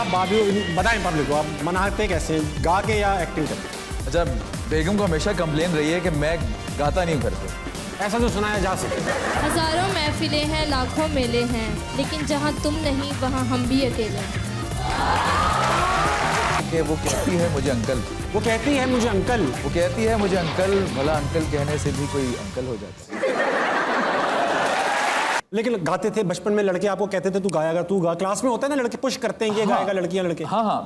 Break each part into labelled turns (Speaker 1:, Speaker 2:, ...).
Speaker 1: आप बाबी बताएं पब्लिक को, आप मनाते कैसे हैं, गा के या एक्टिंग करके?
Speaker 2: अच्छा, बेगम को हमेशा कंप्लेन रही है कि मैं गाता नहीं हूँ घर पे।
Speaker 1: ऐसा तो सुनाया जा सकता है।
Speaker 3: हजारों महफिलें हैं, लाखों मेले हैं, लेकिन जहाँ तुम नहीं वहाँ हम भी अकेले हैं।
Speaker 2: कि वो कहती है मुझे अंकल,
Speaker 1: वो कहती है मुझे अंकल,
Speaker 2: वो कहती है मुझे अंकल, भला अंकल कहने से भी कोई अंकल हो जाता है।
Speaker 1: लेकिन गाते थे बचपन में लड़के, आपको कहते थे तू गाएगा, तू गा। क्लास में होता है ना, लड़के पुश करते हैं, ये गाएगा, लड़कियां लड़के।
Speaker 2: हाँ हाँ,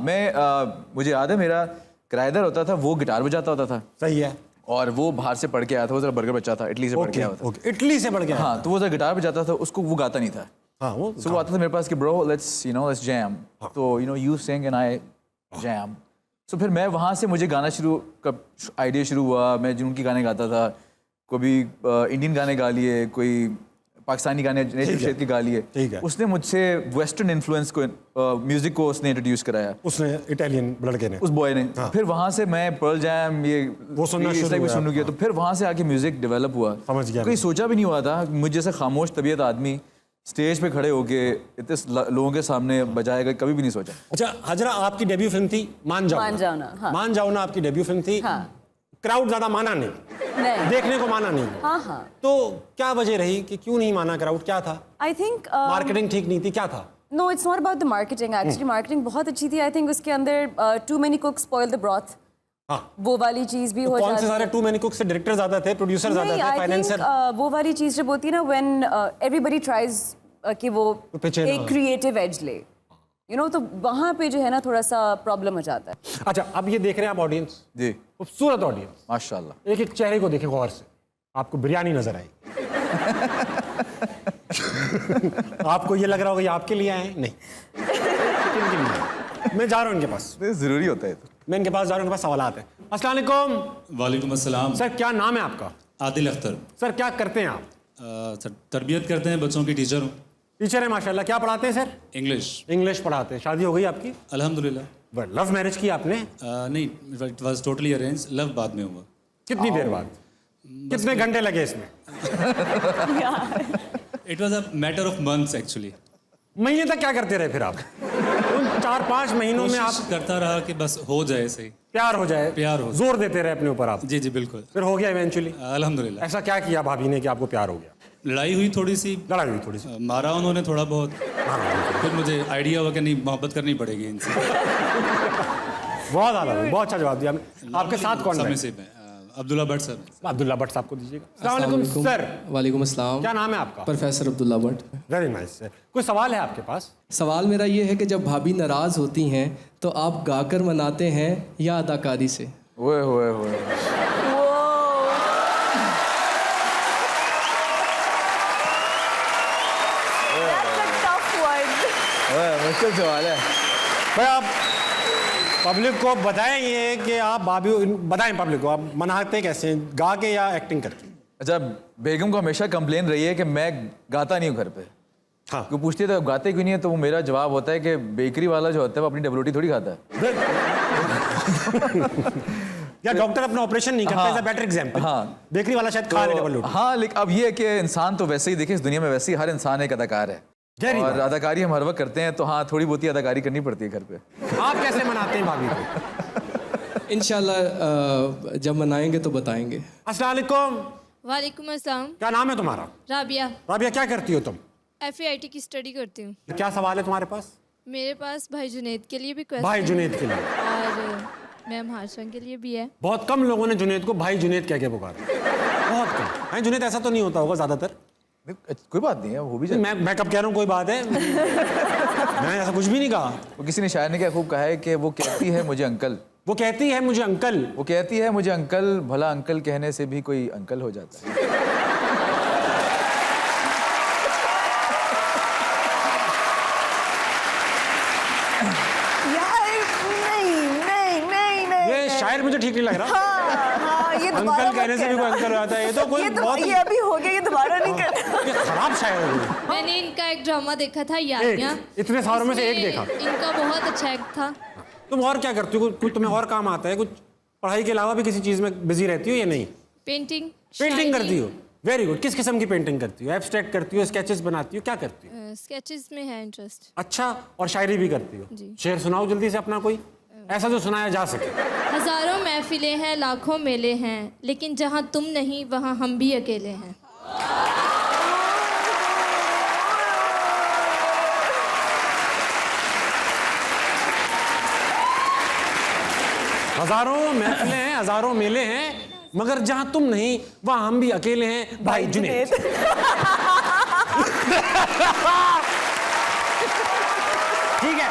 Speaker 2: मुझे याद है, मेरा किराएदार होता था, वो गिटार बजाता होता था।
Speaker 1: सही है।
Speaker 2: और वो बाहर से पढ़ के आया था, वो जरा बर्गर बच्चा था, इटली से पढ़ के आया था।
Speaker 1: इटली से पढ़ के आया।
Speaker 2: हाँ, तो वो जरा गिटार बजाता था, उसको वो गाता नहीं था।
Speaker 1: हाँ, वो
Speaker 2: आता था मेरे पास कि ब्रो लेट्स जैम, तो you sing and I jam. तो फिर मैं वहाँ से मुझे गाना कब आइडिया शुरू हुआ। मैं जिनकी गाने गाता था, कभी इंडियन गाने गा लिए, कोई पाकिस्तानी गाने नेटिव क्षेत्र के गा लिए। उसने मुझसे वेस्टर्न इन्फ्लुएंस को, म्यूजिक को उसने इंट्रोड्यूस कराया, उसने इटालियन लड़के ने, उस बॉय ने। हाँ। फिर वहाँ से मैं पर्ल जैम वो सुनना शुरू किया। तो फिर वहाँ से आके म्यूजिक डेवलप हुआ। समझ गया। कहीं सोचा भी नहीं हुआ था मुझे जैसे खामोश तबीयत आदमी स्टेज पे खड़े होके इतने लोगों के सामने बजाएगा, कभी भी नहीं सोचा। अच्छा हाजरा, आपकी डेब्यू फिल्म थी मान जाओ ना। हाँ। मान जाओ ना आपकी डेब्यू फिल्म थी। हाँ। क्राउड ज्यादा माना नहीं, देखने को माना नहीं। हाँ हाँ। तो क्या वजह रही कि क्यों नहीं माना क्राउड? क्या था?
Speaker 4: आई थिंक
Speaker 1: मार्केटिंग ठीक नहीं थी, क्या था?
Speaker 4: No, it's not about the marketing. Actually marketing बहुत अच्छी थी। आई थिंक उसके अंदर too many cooks spoil the broth. हाँ। वो वाली चीज भी हो जाती है। कौन से सारे टू मेनी कुक्स से डायरेक्टर ज्यादा थे, प्रोड्यूसर ज्यादा थे, फाइनेंसर? वो वाली चीज जब होती है ना, व्हेन एवरीबॉडी ट्राइज कि वो एक क्रिएटिव एज ले, तो वहाँ पे जो है ना थोड़ा सा प्रॉब्लम हो जाता है।
Speaker 1: अच्छा, अब ये देख रहे हैं आप ऑडियंस जी, खूबसूरत ऑडियंस माशाल्लाह। एक एक चेहरे को देखें गौर से, आपको बिरयानी नजर आई। आपको ये लग रहा होगा ये आपके लिए आए हैं? नहीं, मैं जा रहा हूँ इनके पास,
Speaker 2: जरूरी होता है।
Speaker 1: मैं इनके पास जा रहा हूँ, इनके पास सवाल हैं। अस्सलाम वालेकुम।
Speaker 5: वालेकुम अस्सलाम।
Speaker 1: सर क्या नाम है आपका?
Speaker 5: आदिल अख्तर।
Speaker 1: सर क्या करते हैं आप?
Speaker 5: सर तरबियत करते हैं, बच्चों की टीचर हूँ।
Speaker 1: टीचर है माशाल्लाह। क्या पढ़ाते हैं सर?
Speaker 5: इंग्लिश।
Speaker 1: इंग्लिश पढ़ाते हैं। शादी हो गई आपकी?
Speaker 5: अल्हम्दुलिल्लाह।
Speaker 1: लव मैरिज की आपने?
Speaker 5: नहीं, it was totally arrange. Love बाद में हुआ।
Speaker 1: कितनी देर बाद? कितने घंटे लगे इसमें?
Speaker 5: It was a matter of months actually.
Speaker 1: महीने तक क्या करते रहे फिर आप? उन 4-5 महीनों में आप
Speaker 5: करता रहा कि बस हो जाए, सही
Speaker 1: प्यार हो जाए, जोर देते रहे अपने ऊपर आप?
Speaker 5: जी जी बिल्कुल।
Speaker 1: फिर हो गया इवेंचुअली?
Speaker 5: अल्हम्दुलिल्लाह।
Speaker 1: ऐसा क्या किया भाभी ने कि आपको प्यार हो गया?
Speaker 5: लड़ाई हुई थोड़ी सी, मारा उन्होंने थोड़ा बहुत। फिर मुझे आइडिया हुआ कि नहीं, मोहब्बत करनी पड़ेगी इनसे।
Speaker 1: बहुत आला, बहुत अच्छा जवाब दिया। आपके साथ कौन है?
Speaker 5: अब्दुल्ला भट्ट सर।
Speaker 1: अब्दुल्ला भट्ट साहब को दीजिएगा। अस्सलाम वालेकुम सर।
Speaker 6: वालेकुम अस्सलाम।
Speaker 1: क्या नाम है आपका?
Speaker 6: Professor Abdullah Bhatt.
Speaker 1: Very nice sir. कोई सवाल है आपके पास?
Speaker 6: सवाल मेरा ये है कि जब भाभी नाराज होती हैं तो आप गाकर मनाते हैं या अदाकारी से?
Speaker 2: ओए होए होए, मुश्किल सवाल है
Speaker 1: भाई। आप पब्लिक को बताएं ये कि आप बताएं पब्लिक को, आप मनाते कैसे हैं, गा के या एक्टिंग करके?
Speaker 2: अच्छा, बेगम को हमेशा कंप्लेन रही है कि मैं गाता नहीं हूँ घर पे। हाँ। क्यों पूछती है तो गाते क्यों नहीं है, तो वो मेरा जवाब होता है कि बेकरी वाला जो होता है वो अपनी डबल रोटी थोड़ी खाता है।
Speaker 1: या डॉक्टर अपना ऑपरेशन नहीं करता। हाँ, बेटर एग्जांपल। हाँ, बेकरी वाला शायद खा ले डबल रोटी।
Speaker 2: हाँ, लेकिन अब ये है कि इंसान तो वैसे ही, देखिए इस दुनिया में वैसे ही हर इंसान एक अदाकार है, और अदाकारी हम हर वक्त करते हैं, तो हाँ थोड़ी बहुत ही अदाकारी करनी पड़ती है घर पे।
Speaker 1: आप कैसे मनाते हैं भाभी को?
Speaker 6: इंशाल्लाह जब मनाएंगे तो बताएंगे।
Speaker 1: अस्सलाम वालेकुम।
Speaker 3: वालेकुम अस्सलाम।
Speaker 1: क्या नाम है तुम्हारा?
Speaker 3: राबिया।
Speaker 1: राबिया, क्या करती हो तुम?
Speaker 3: FAIT की स्टडी करती हूँ।
Speaker 1: क्या सवाल है तुम्हारे पास?
Speaker 3: मेरे पास भाई जुनैद के लिए भी क्वेश्चन।
Speaker 1: भाई जुनैद के लिए
Speaker 3: और मैम हाशा के लिए भी है।
Speaker 1: बहुत कम लोगों ने जुनैद को भाई जुनैद कह के पुकारा, बहुत कम। है जुनैद, ऐसा तो नहीं होता होगा ज्यादातर?
Speaker 2: कोई बात नहीं है, वो भी जाए।
Speaker 1: मैं कब कह रहा हूँ कोई बात है? मैंने ऐसा कुछ भी नहीं कहा।
Speaker 2: वो किसी ने शायर ने क्या खूब कहा है कि वो कहती है मुझे अंकल,
Speaker 1: वो कहती है मुझे अंकल,
Speaker 2: वो कहती है मुझे अंकल, भला अंकल कहने से भी कोई अंकल हो जाता है।
Speaker 1: ये शायर मुझे ठीक नहीं लग रहा।
Speaker 4: हाँ, ये
Speaker 1: अंकल कहने से भी कोई अंकल हो जाता है, ये तो कोई बहुत
Speaker 4: ये अभी हो गया, ये दोबारा नहीं करना।
Speaker 1: ये खराब शायर हो गई।
Speaker 3: मैंने इनका एक ड्रामा देखा था, यारियां।
Speaker 1: इतने सारों में से एक देखा।
Speaker 3: इनका बहुत अच्छा एक्ट था।
Speaker 1: तुम और क्या करती हो? कुछ तुम्हें और काम आता है? कुछ पढ़ाई के अलावा भी किसी चीज में बिजी रहती हो या नहीं?
Speaker 3: पेंटिंग।
Speaker 1: पेंटिंग करती हो? Very good. किस किस्म की पेंटिंग करती हो? एब्स्ट्रैक्ट करती हो, स्केचेस बनाती हो, क्या करती हो?
Speaker 3: स्केचेस में है इंटरेस्ट।
Speaker 1: अच्छा, और शायरी भी करती हो?
Speaker 3: जी।
Speaker 1: शेर सुनाओ जल्दी से अपना कोई, ऐसा जो सुनाया जा सके।
Speaker 3: हजारों महफिलें हैं, लाखों मेले हैं, लेकिन जहाँ तुम नहीं वहाँ हम भी अकेले हैं।
Speaker 1: हजारों महफिलें हैं, हजारों मेले हैं, मगर जहां तुम नहीं वहां हम भी अकेले हैं। भाई जुनैद। ठीक है।